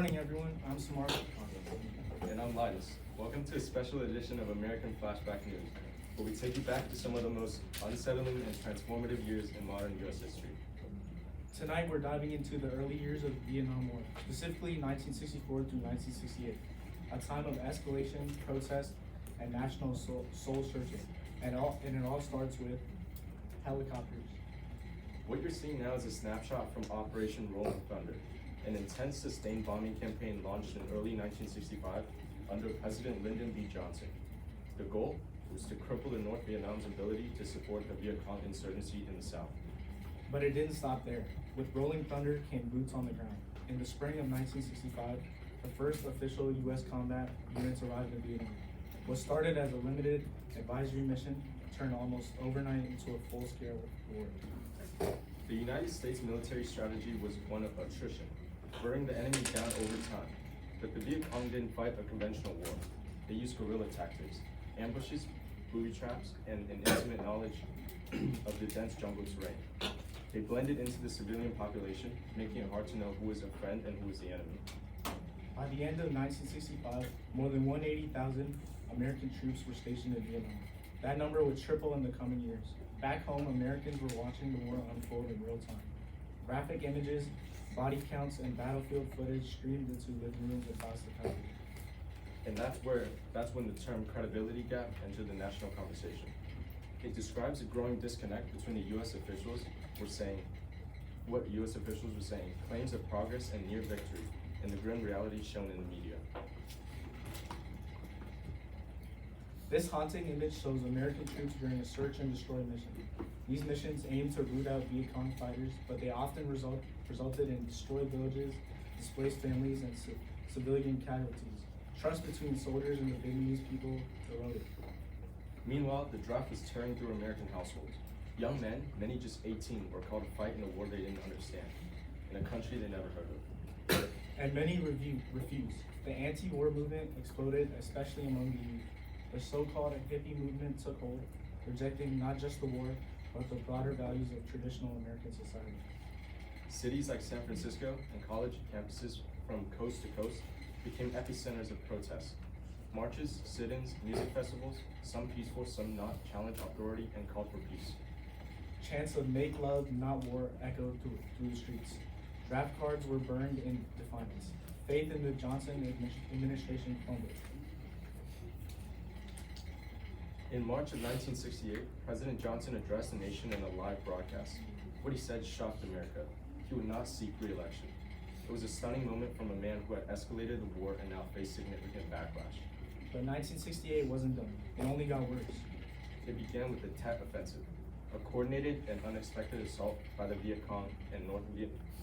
Good morning, everyone. I'm Samar. And I'm Linus. Welcome to a special edition of American Flashback News, where we take you back to some of the most unsettling and transformative years in modern U.S. history. Tonight, we're diving into the early years of the Vietnam War, specifically 1964 through 1968, a time of escalation, protest, and national soul searching. And it all starts with helicopters. What you're seeing now is a snapshot from Operation Rolling Thunder, an intense sustained bombing campaign launched in early 1965 under President Lyndon B. Johnson. The goal was to cripple the North Vietnam's ability to support the Viet Cong insurgency in the South. But it didn't stop there. With Rolling Thunder came boots on the ground. In the spring of 1965, the first official U.S. combat units arrived in Vietnam. What started as a limited advisory mission turned almost overnight into a full-scale war. The United States military strategy was one of attrition, wearing the enemy down over time. But the Viet Cong didn't fight a conventional war. They used guerrilla tactics, ambushes, booby traps, and an intimate knowledge of the dense jungle terrain. They blended into the civilian population, making it hard to know who was a friend and who was the enemy. By the end of 1965, more than 180,000 American troops were stationed in Vietnam. That number would triple in the coming years. Back home, Americans were watching the war unfold in real time. Graphic images, body counts, and battlefield footage streamed into living rooms across the country. And that's when the term credibility gap entered the national conversation. It describes a growing disconnect between the U.S. officials were saying, claims of progress and near victory, and the grim reality shown in the media. This haunting image shows American troops during a search and destroy mission. These missions aimed to root out Viet Cong fighters, but they often resulted in destroyed villages, displaced families, and civilian casualties. Trust between soldiers and the Vietnamese people eroded. Meanwhile, the draft was tearing through American households. Young men, many just 18, were called to fight in a war they didn't understand, in a country they never heard of. And many refused. The anti-war movement exploded, especially among the youth. The so-called hippie movement took hold, rejecting not just the war, but the broader values of traditional American society. Cities like San Francisco and college campuses from coast to coast became epicenters of protests. Marches, sit-ins, music festivals, some peaceful, some not, challenged authority and called for peace. Chants of "Make love, not war" echoed through the streets. Draft cards were burned in defiance. Faith in the Johnson administration crumbled. In March of 1968, President Johnson addressed the nation in a live broadcast. What he said shocked America. He would not seek re-election. It was a stunning moment from a man who had escalated the war and now faced significant backlash. But 1968 wasn't done. It only got worse. It began with the Tet Offensive, a coordinated and unexpected assault by the Viet Cong and North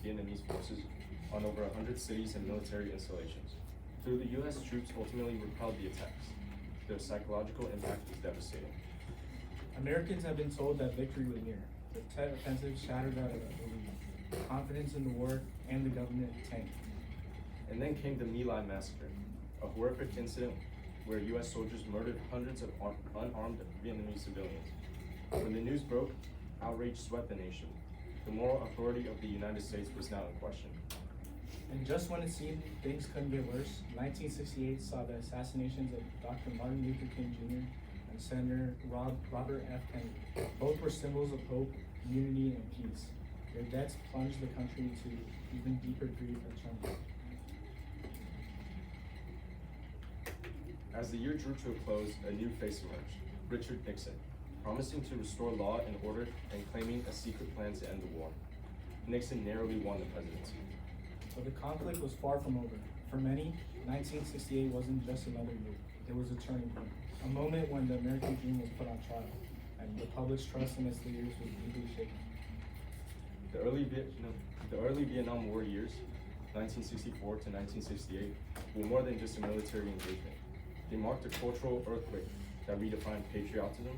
Vietnamese forces on over 100 cities and military installations. Though the U.S. troops ultimately repelled the attacks, their psychological impact was devastating. Americans have been told that victory was near. The Tet Offensive shattered that belief. Confidence in the war and the government tanked. And then came the My Lai massacre, a horrific incident where U.S. soldiers murdered hundreds of unarmed Vietnamese civilians. When the news broke, outrage swept the nation. The moral authority of the United States was now in question. And just when it seemed things couldn't get worse, 1968 saw the assassinations of Dr. Martin Luther King Jr. and Senator Robert F. Kennedy. Both were symbols of hope, unity, and peace. Their deaths plunged the country into even deeper grief and turmoil. As the year drew to a close, a new face emerged, Richard Nixon, promising to restore law and order and claiming a secret plan to end the war. Nixon narrowly won the presidency. But the conflict was far from over. For many, 1968 wasn't just another year. It was a turning point, a moment when the American dream was put on trial, and the public's trust in its leaders was deeply shaken. The early Vietnam War years, 1964 to 1968, were more than just a military engagement. They marked a cultural earthquake that redefined patriotism,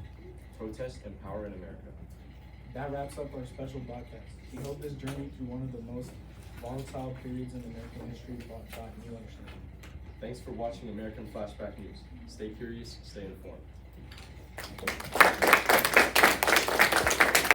protest, and power in America. That wraps up our special broadcast. We hope this journey through one of the most volatile periods in American history brought new understanding. Thanks for watching American Flashback News. Stay curious, stay informed.